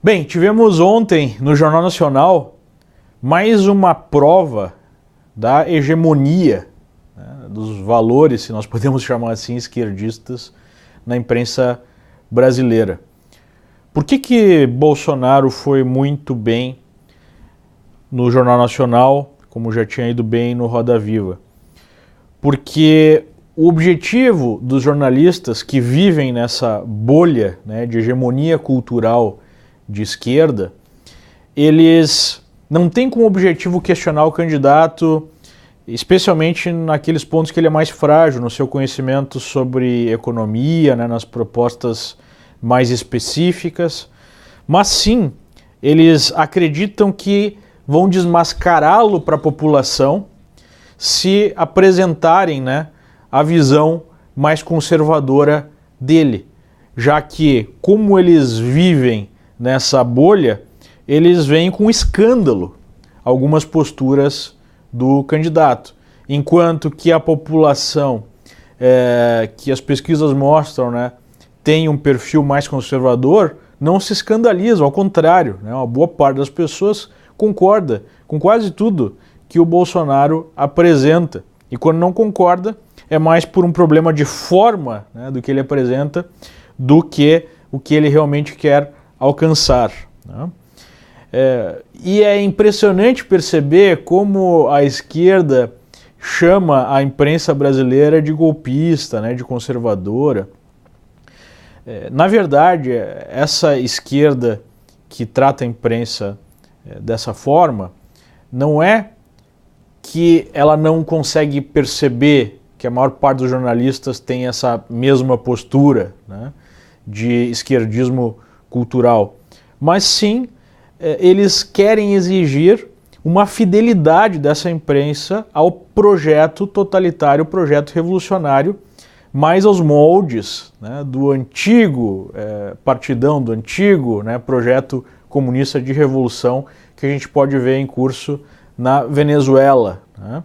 Bem, tivemos ontem no Jornal Nacional mais uma prova da hegemonia, né, dos valores, se nós podemos chamar assim, esquerdistas na imprensa brasileira. Por que Bolsonaro foi muito bem no Jornal Nacional, como já tinha ido bem no Roda Viva? Porque o objetivo dos jornalistas que vivem nessa bolha, né, de hegemonia cultural de esquerda, eles não têm como objetivo questionar o candidato, especialmente naqueles pontos que ele é mais frágil, no seu conhecimento sobre economia, né, nas propostas mais específicas, mas sim, eles acreditam que vão desmascará-lo para a população se apresentarem, né, a visão mais conservadora dele, já que, como eles vivem nessa bolha, eles veem com escândalo algumas posturas do candidato, enquanto que a população, que as pesquisas mostram, né, tem um perfil mais conservador, não se escandaliza, ao contrário, né, uma boa parte das pessoas concorda com quase tudo que o Bolsonaro apresenta, e quando não concorda é mais por um problema de forma, né, do que ele apresenta do que o que ele realmente quer alcançar, né? E é impressionante perceber como a esquerda chama a imprensa brasileira de golpista, né, de conservadora. Na verdade, essa esquerda que trata a imprensa dessa forma, não é que ela não consegue perceber que a maior parte dos jornalistas tem essa mesma postura, né, de esquerdismo cultural, mas sim eles querem exigir uma fidelidade dessa imprensa ao projeto totalitário, projeto revolucionário, mais aos moldes, né, do antigo partidão, do antigo, né, projeto comunista de revolução que a gente pode ver em curso na Venezuela, né?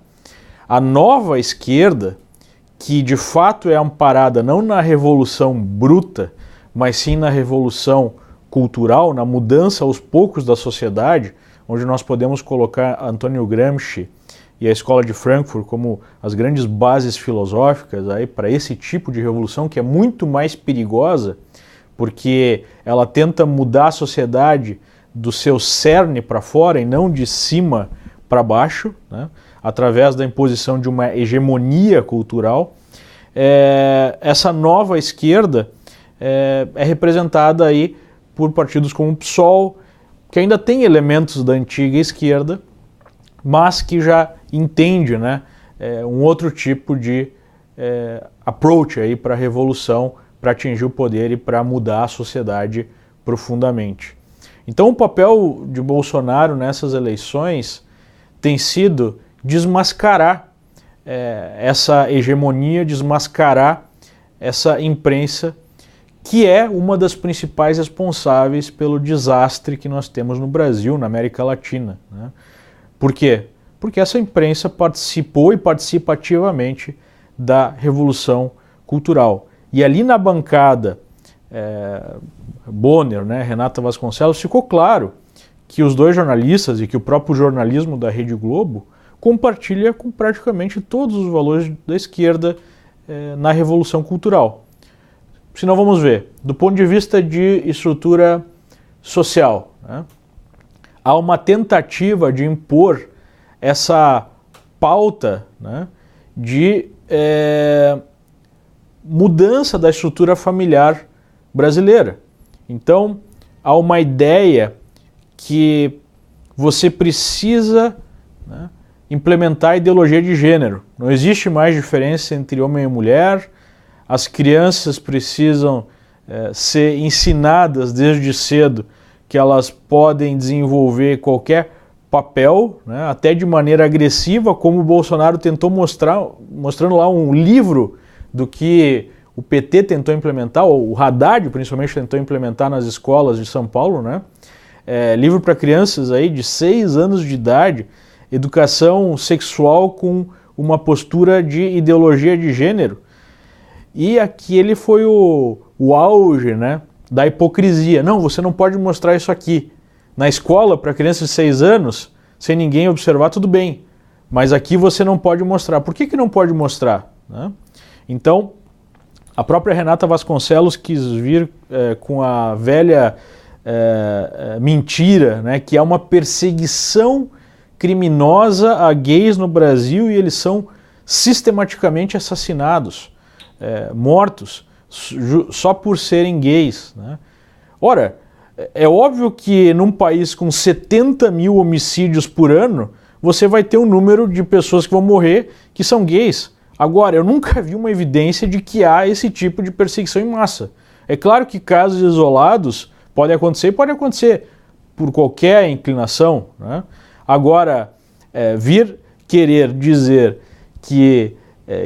A nova esquerda, que de fato é amparada não na revolução bruta, mas sim na revolução cultural, na mudança aos poucos da sociedade, onde nós podemos colocar Antônio Gramsci e a Escola de Frankfurt como as grandes bases filosóficas aí para esse tipo de revolução, que é muito mais perigosa, porque ela tenta mudar a sociedade do seu cerne para fora e não de cima para baixo, né, através da imposição de uma hegemonia cultural. Essa nova esquerda é representada aí por partidos como o PSOL, que ainda tem elementos da antiga esquerda, mas que já entende, né, um outro tipo de approach aí para a revolução, para atingir o poder e para mudar a sociedade profundamente. Então o papel de Bolsonaro nessas eleições tem sido desmascarar essa hegemonia, desmascarar essa imprensa que é uma das principais responsáveis pelo desastre que nós temos no Brasil, na América Latina, né? Por quê? Porque essa imprensa participou e participa ativamente da Revolução Cultural. E ali na bancada, Bonner, né, Renata Vasconcelos, ficou claro que os dois jornalistas e que o próprio jornalismo da Rede Globo compartilha com praticamente todos os valores da esquerda na Revolução Cultural. Se não, vamos ver, do ponto de vista de estrutura social, né, há uma tentativa de impor essa pauta, né, de mudança da estrutura familiar brasileira. Então, há uma ideia que você precisa, né, implementar a ideologia de gênero. Não existe mais diferença entre homem e mulher, as crianças precisam ser ensinadas desde cedo que elas podem desenvolver qualquer papel, né, até de maneira agressiva, como o Bolsonaro tentou mostrar, mostrando lá um livro do que o PT tentou implementar, ou o Haddad principalmente tentou implementar nas escolas de São Paulo, né? Livro para crianças aí de 6 anos de idade, educação sexual com uma postura de ideologia de gênero. E aqui ele foi o auge, né, da hipocrisia. Não, você não pode mostrar isso aqui. Na escola, para crianças de 6 anos, sem ninguém observar, tudo bem. Mas aqui você não pode mostrar. Por que não pode mostrar? Né? Então, a própria Renata Vasconcelos quis vir com a velha mentira, né, que há uma perseguição criminosa a gays no Brasil e eles são sistematicamente assassinados, mortos, só por serem gays. Né? Ora, é óbvio que num país com 70 mil homicídios por ano, você vai ter um número de pessoas que vão morrer que são gays. Agora, eu nunca vi uma evidência de que há esse tipo de perseguição em massa. É claro que casos isolados podem acontecer e pode acontecer por qualquer inclinação. Né? Agora, vir querer dizer que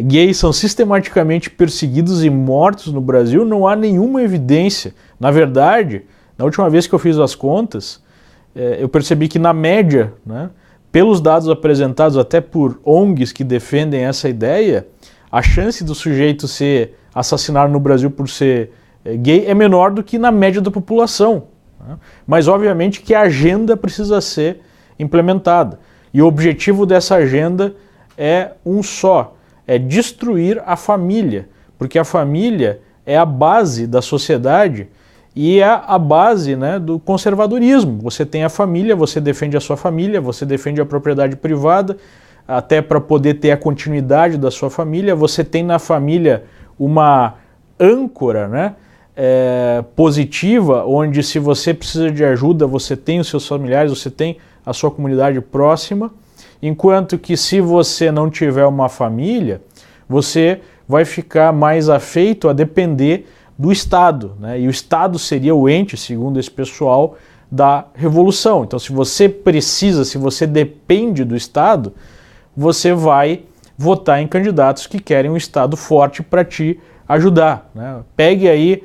gays são sistematicamente perseguidos e mortos no Brasil, não há nenhuma evidência. Na verdade, na última vez que eu fiz as contas, eu percebi que na média, né, pelos dados apresentados até por ONGs que defendem essa ideia, a chance do sujeito ser assassinado no Brasil por ser gay é menor do que na média da população. Né? Mas obviamente que a agenda precisa ser implementada. E o objetivo dessa agenda é um só, é destruir a família, porque a família é a base da sociedade e é a base, né, do conservadorismo. Você tem a família, você defende a sua família, você defende a propriedade privada, até para poder ter a continuidade da sua família. Você tem na família uma âncora, né, positiva, onde se você precisa de ajuda, você tem os seus familiares, você tem a sua comunidade próxima, enquanto que se você não tiver uma família, você vai ficar mais afeito a depender do Estado, né? E o Estado seria o ente, segundo esse pessoal, da revolução. Então, se você precisa, se você depende do Estado, você vai votar em candidatos que querem um Estado forte para te ajudar. Né? Pegue aí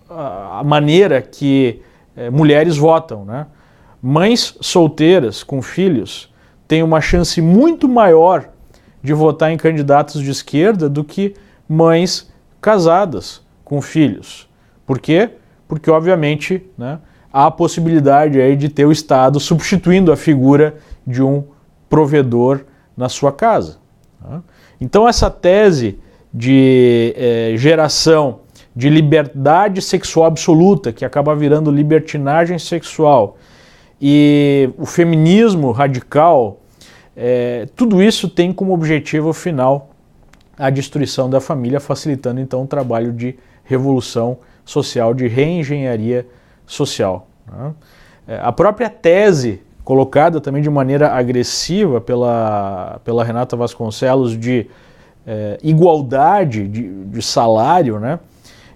a maneira que mulheres votam. Né? Mães solteiras com filhos têm uma chance muito maior de votar em candidatos de esquerda do que mães casadas com filhos. Por quê? Porque, obviamente, né, há a possibilidade aí de ter o Estado substituindo a figura de um provedor na sua casa. Tá? Então, essa tese de geração de liberdade sexual absoluta, que acaba virando libertinagem sexual, e o feminismo radical, tudo isso tem como objetivo final a destruição da família, facilitando então o trabalho de revolução social, de reengenharia social. Né? A própria tese, colocada também de maneira agressiva pela Renata Vasconcelos, de igualdade de salário, né?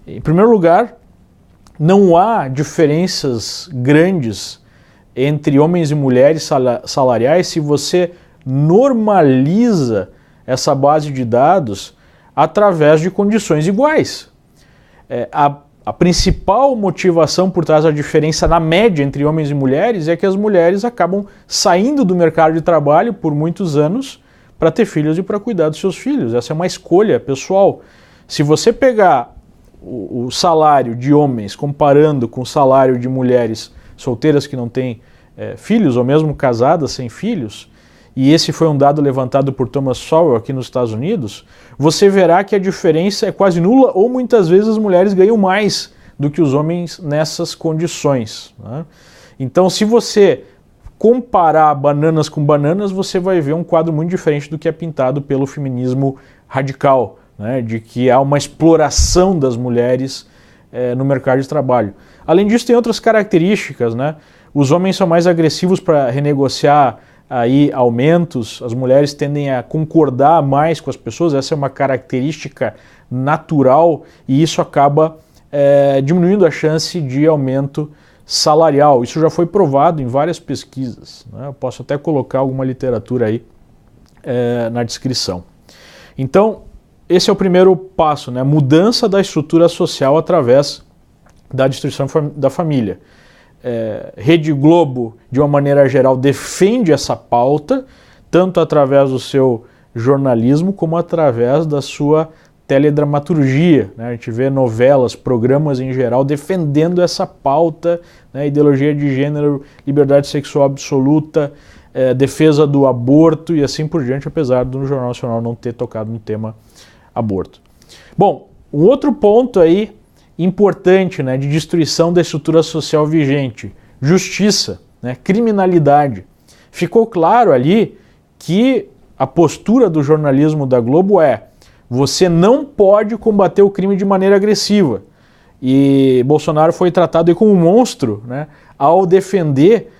Em primeiro lugar, não há diferenças grandes entre homens e mulheres salariais se você normaliza essa base de dados através de condições iguais. A principal motivação por trás da diferença na média entre homens e mulheres é que as mulheres acabam saindo do mercado de trabalho por muitos anos para ter filhos e para cuidar dos seus filhos. Essa é uma escolha pessoal. Se você pegar o salário de homens comparando com o salário de mulheres solteiras que não têm filhos ou mesmo casadas sem filhos, e esse foi um dado levantado por Thomas Sowell aqui nos Estados Unidos, você verá que a diferença é quase nula ou muitas vezes as mulheres ganham mais do que os homens nessas condições. Né? Então, se você comparar bananas com bananas, você vai ver um quadro muito diferente do que é pintado pelo feminismo radical, né? De que há uma exploração das mulheres no mercado de trabalho. Além disso, tem outras características, né? Os homens são mais agressivos para renegociar aí aumentos, as mulheres tendem a concordar mais com as pessoas, essa é uma característica natural e isso acaba diminuindo a chance de aumento salarial. Isso já foi provado em várias pesquisas, né? Eu posso até colocar alguma literatura aí na descrição. Então, esse é o primeiro passo, né? Mudança da estrutura social através da destruição da família. Rede Globo, de uma maneira geral, defende essa pauta, tanto através do seu jornalismo como através da sua teledramaturgia, né? A gente vê novelas, programas em geral defendendo essa pauta, né? Ideologia de gênero, liberdade sexual absoluta, defesa do aborto e assim por diante, apesar do Jornal Nacional não ter tocado no tema aborto. Bom, um outro ponto aí importante, né, de destruição da estrutura social vigente, justiça, né, criminalidade. Ficou claro ali que a postura do jornalismo da Globo você não pode combater o crime de maneira agressiva. E Bolsonaro foi tratado aí como um monstro, né, ao defender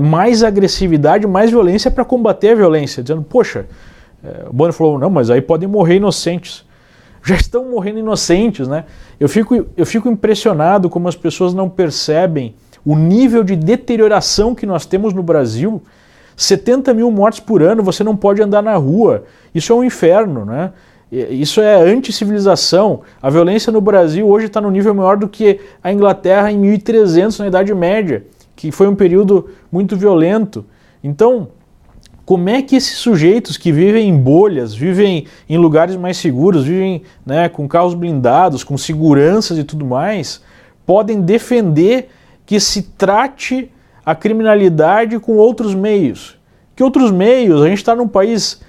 mais agressividade, mais violência para combater a violência, dizendo, poxa, o Bonner falou, não, mas aí podem morrer inocentes. Já estão morrendo inocentes, né? Eu fico impressionado como as pessoas não percebem o nível de deterioração que nós temos no Brasil. 70 mil mortes por ano, você não pode andar na rua. Isso é um inferno, né? Isso é anti-civilização. A violência no Brasil hoje está no nível maior do que a Inglaterra em 1300, na Idade Média, que foi um período muito violento. Então, como é que esses sujeitos que vivem em bolhas, vivem em lugares mais seguros, vivem, né, com carros blindados, com seguranças e tudo mais, podem defender que se trate a criminalidade com outros meios? Que outros meios? A gente está num país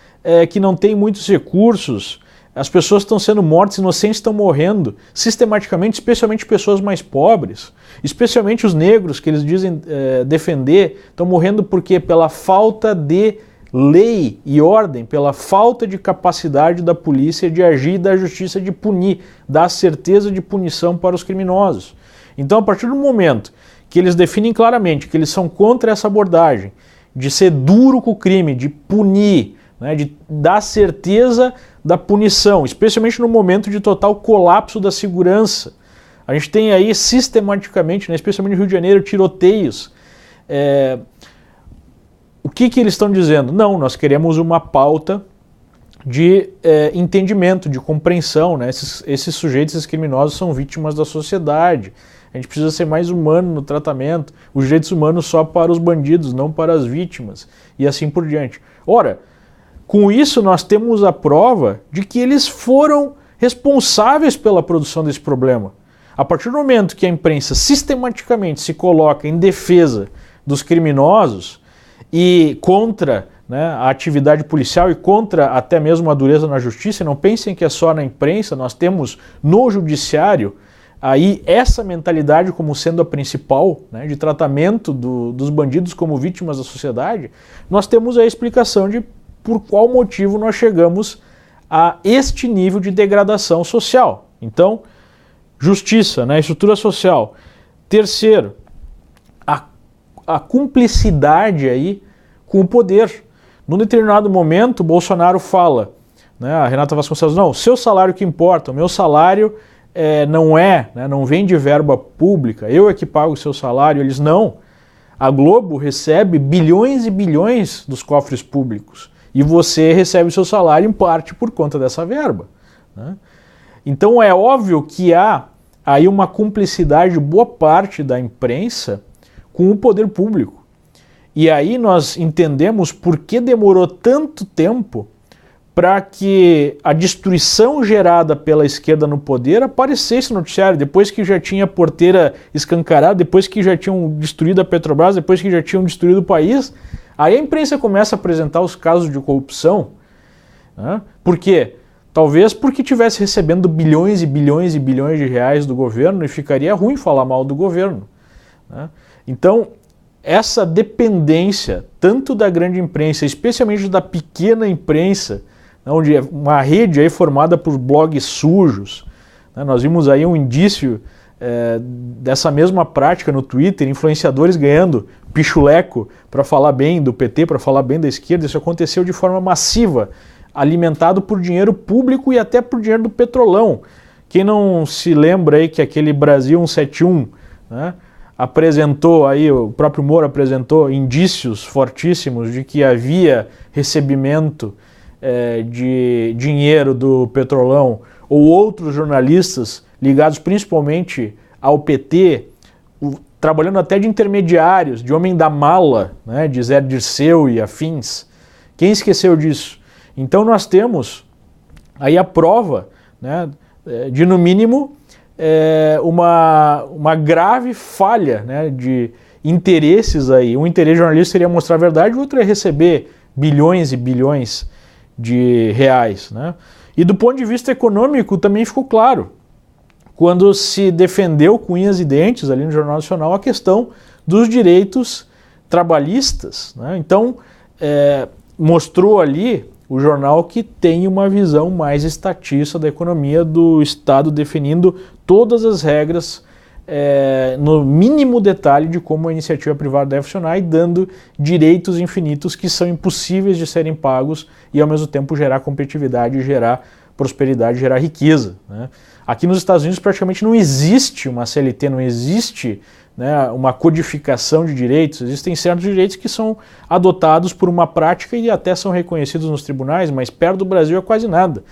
que não tem muitos recursos, as pessoas estão sendo mortas, inocentes estão morrendo sistematicamente, especialmente pessoas mais pobres, especialmente os negros que eles dizem defender, estão morrendo porque pela falta de lei e ordem, pela falta de capacidade da polícia de agir e da justiça de punir, dar certeza de punição para os criminosos. Então, a partir do momento que eles definem claramente que eles são contra essa abordagem de ser duro com o crime, de punir, né, de dar certeza da punição, especialmente no momento de total colapso da segurança. A gente tem aí sistematicamente, né, especialmente no Rio de Janeiro, tiroteios. O que eles estão dizendo? Não, nós queremos uma pauta de entendimento, de compreensão, né? Esses sujeitos, esses criminosos são vítimas da sociedade. A gente precisa ser mais humano no tratamento, os direitos humanos só para os bandidos, não para as vítimas, e assim por diante. Ora, com isso nós temos a prova de que eles foram responsáveis pela produção desse problema. A partir do momento que a imprensa sistematicamente se coloca em defesa dos criminosos e contra, né, a atividade policial e contra até mesmo a dureza na justiça, não pensem que é só na imprensa, nós temos no judiciário aí essa mentalidade como sendo a principal, né, de tratamento dos bandidos como vítimas da sociedade, nós temos a explicação de por qual motivo nós chegamos a este nível de degradação social. Então, justiça, né, estrutura social. Terceiro, a cumplicidade aí com o poder. Num determinado momento, Bolsonaro fala, né, a Renata Vasconcelos, não, o seu salário que importa, o meu salário não vem de verba pública, eu é que pago o seu salário. Eles não. A Globo recebe bilhões e bilhões dos cofres públicos e você recebe o seu salário em parte por conta dessa verba, né? Então é óbvio que há aí uma cumplicidade de boa parte da imprensa com o poder público. E aí nós entendemos por que demorou tanto tempo para que a destruição gerada pela esquerda no poder aparecesse no noticiário, depois que já tinha a porteira escancarada, depois que já tinham destruído a Petrobras, depois que já tinham destruído o país. Aí a imprensa começa a apresentar os casos de corrupção, né? Por quê? Talvez porque estivesse recebendo bilhões e bilhões e bilhões de reais do governo e ficaria ruim falar mal do governo, né? Então, essa dependência, tanto da grande imprensa, especialmente da pequena imprensa, onde é uma rede aí formada por blogs sujos, né? Nós vimos aí um indício dessa mesma prática no Twitter, influenciadores ganhando pichuleco para falar bem do PT, para falar bem da esquerda. Isso aconteceu de forma massiva, alimentado por dinheiro público e até por dinheiro do Petrolão. Quem não se lembra aí que aquele Brasil 171, né, apresentou aí, o próprio Moro apresentou indícios fortíssimos de que havia recebimento de dinheiro do Petrolão, ou outros jornalistas ligados principalmente ao PT, trabalhando até de intermediários, de homem da mala, né, de Zé Dirceu e afins. Quem esqueceu disso? Então nós temos aí a prova, né, de no mínimo uma grave falha, né, de interesses aí. Um interesse jornalista seria mostrar a verdade, o outro é receber bilhões e bilhões de reais, né? E do ponto de vista econômico também ficou claro, quando se defendeu com unhas e dentes ali no Jornal Nacional a questão dos direitos trabalhistas, né? Então mostrou ali o jornal que tem uma visão mais estatista da economia do Estado, definindo todas as regras no mínimo detalhe de como a iniciativa privada deve funcionar e dando direitos infinitos que são impossíveis de serem pagos e ao mesmo tempo gerar competitividade, gerar prosperidade, gerar riqueza, né? Aqui nos Estados Unidos praticamente não existe uma CLT, não existe, né, uma codificação de direitos. Existem certos direitos que são adotados por uma prática e até são reconhecidos nos tribunais, mas perto do Brasil é quase nada.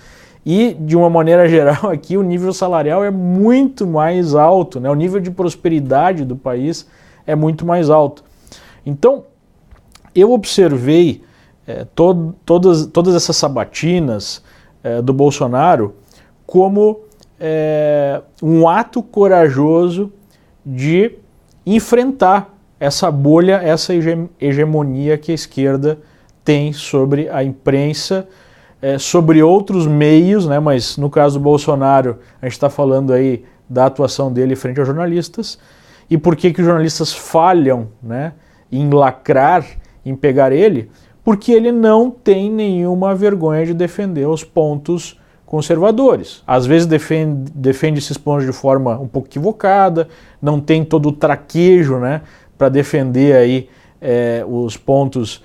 E, de uma maneira geral, aqui o nível salarial é muito mais alto, né? O nível de prosperidade do país é muito mais alto. Então, eu observei todas essas sabatinas do Bolsonaro como um ato corajoso de enfrentar essa bolha, essa hegemonia que a esquerda tem sobre a imprensa, sobre outros meios, né? Mas no caso do Bolsonaro, a gente está falando aí da atuação dele frente aos jornalistas. E por que os jornalistas falham, né, em lacrar, em pegar ele? Porque ele não tem nenhuma vergonha de defender os pontos conservadores. Às vezes defende esses pontos de forma um pouco equivocada, não tem todo o traquejo, né, para defender aí os pontos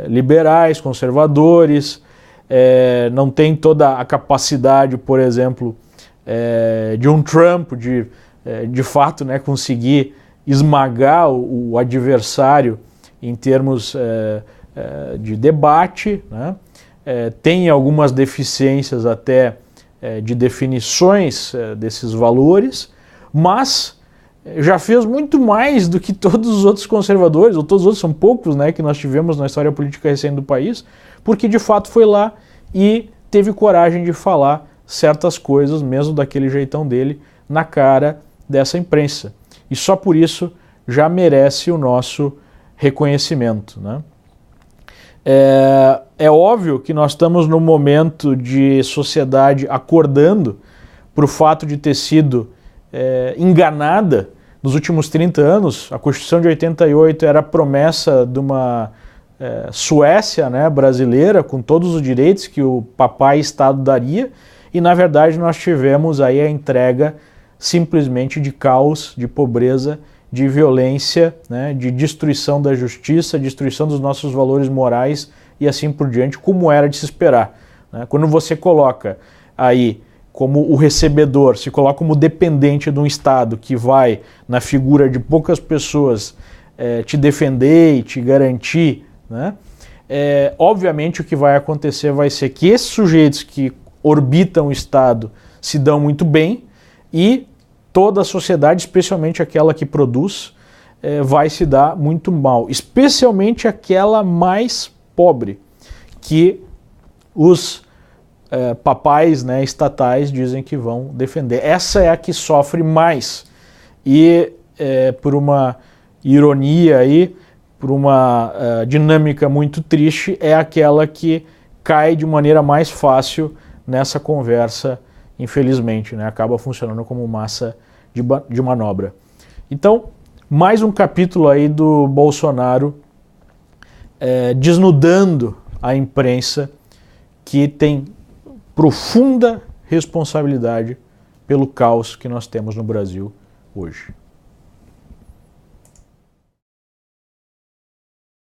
liberais, conservadores, não tem toda a capacidade, por exemplo, de um Trump de fato, né, conseguir esmagar o adversário em termos de debate, né? Tem algumas deficiências até de definições desses valores, mas já fez muito mais do que todos os outros conservadores, ou todos os outros, são poucos, né, que nós tivemos na história política recente do país, porque de fato foi lá e teve coragem de falar certas coisas, mesmo daquele jeitão dele, na cara dessa imprensa. E só por isso já merece o nosso reconhecimento, né? É óbvio que nós estamos num momento de sociedade acordando para o fato de ter sido enganada nos últimos 30 anos. A Constituição de 88 era a promessa de uma Suécia, né, brasileira, com todos os direitos que o papai Estado daria, e na verdade nós tivemos aí a entrega simplesmente de caos, de pobreza, de violência, né, de destruição da justiça, destruição dos nossos valores morais e assim por diante, como era de se esperar, né? Quando você coloca aí como o recebedor, se coloca como dependente de um Estado que vai, na figura de poucas pessoas, te defender e te garantir, né? Obviamente o que vai acontecer vai ser que esses sujeitos que orbitam o Estado se dão muito bem e toda a sociedade, especialmente aquela que produz, vai se dar muito mal, especialmente aquela mais pobre, que os papais, né, estatais dizem que vão defender. Essa é a que sofre mais e, por uma ironia aí, por uma dinâmica muito triste, é aquela que cai de maneira mais fácil nessa conversa, infelizmente, né? Acaba funcionando como massa de manobra. Então, mais um capítulo aí do Bolsonaro desnudando a imprensa, que tem profunda responsabilidade pelo caos que nós temos no Brasil hoje.